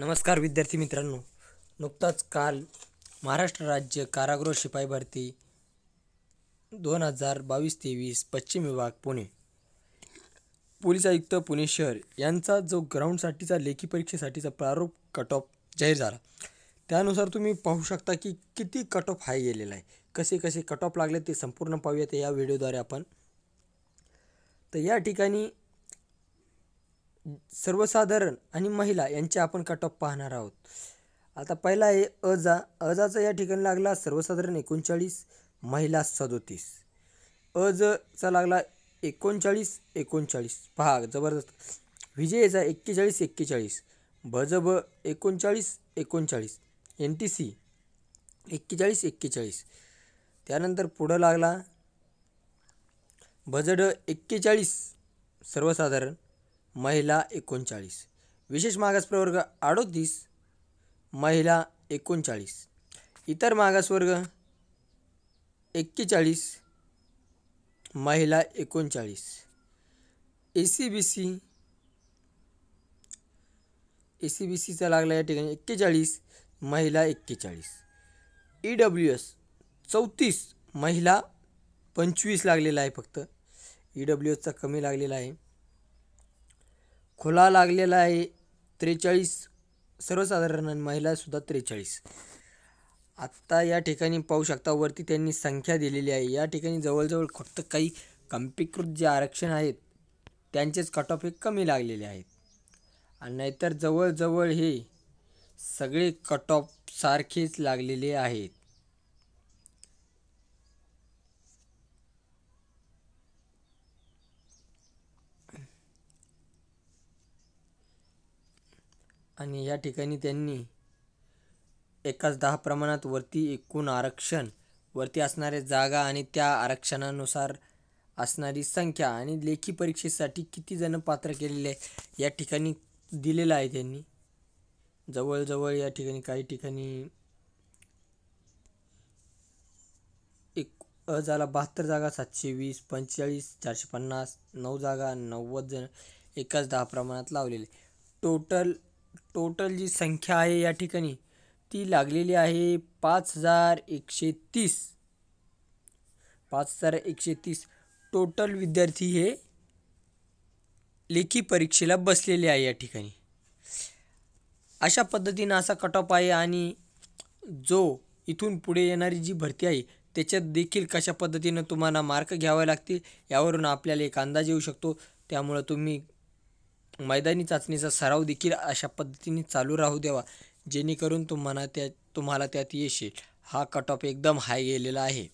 नमस्कार विद्यार्थी मित्रांनो, नुकताच काल महाराष्ट्र राज्य कारागृह शिपाई भरती 2022-23 पश्चिम विभाग पुणे, पोलीस आयुक्त पुणे शहर यांचा जो ग्राउंडसाठीचा लेखी परीक्षेसाठीचा प्रारूप कट ऑफ जाहीर झाला. त्यानुसार तुम्ही पाहू शकता की किती कट ऑफ हाय गेलेला आहे. कसे कसे कट ऑफ लागले ते संपूर्ण पाहूयात या व्हिडिओद्वारे आपण. तर या ठिकाणी सर्वसाधारण आणि महिला यांचे आपण कट ऑफ पाहणार आहोत. आता पहिला आहे अजाचा या ठिकाणी लागला सर्वसाधारण 39, महिला 37. चा लागला 39. पहा जबरदस्त. विजयचा 41. भजब 39. NTC 41. त्यानंतर पुढं लागला भजड 41 सर्वसाधारण, महिला 39. विशेष मागास प्रवर्ग 38, महिला 39. इतर मागासवर्ग 41, महिला 39. ACBCचा लागला या ठिकाणी 41, महिला 41. EWS 34, महिला 25 लागलेला आहे. फक्त EWSचा कमी लागलेला आहे. खुला लागलेला आहे 43 सर्वसाधारण आणि महिला सुद्धा 43. आत्ता या ठिकाणी पाहू शकता वरती त्यांनी संख्या दिलेली आहे. या ठिकाणी जवळजवळ फक्त काही कम्पीकृत जे आरक्षण आहेत त्यांचेच कट ऑफ हे कमी लागलेले आहेत, आणि नाहीतर जवळजवळ हे सगळे कट ऑफ सारखेच लागलेले आहेत. आणि या ठिकाणी त्यांनी एकाच 10 प्रमाणात वरती एकूण आरक्षण, वरती असणाऱ्या जागा आणि त्या आरक्षणानुसार असणारी संख्या आणि लेखी परीक्षेसाठी किती जण पात्र केलेले आहे या ठिकाणी दिलेलं आहे त्यांनी. जवळजवळ या ठिकाणी काही ठिकाणी झाला 72 जागा 720, 45 450, 9 जागा 90 जण एकाच 10 प्रमाणात लावलेले. टोटल जी संख्या आहे या ठिकाणी ती लागलेली आहे 5130. टोटल विद्यार्थी हे लेखी परीक्षेला बसलेले आहे या ठिकाणी. अशा पद्धतीनं असा कट ऑफ आहे. आणि जो इथून पुढे येणारी जी भरती आहे त्याच्यात देखील कशा पद्धतीनं तुम्हाला मार्क घ्यावे लागतील यावरून आपल्याला एक अंदाज येऊ शकतो. त्यामुळं तुम्ही मैदानी चाचणीचा सराव देखील अशा पद्धतीने चालू राहू द्यावा, जेणेकरून तुम्हाला त्यात यश येईल. हा कट ऑफ एकदम हाय गेलेला आहे.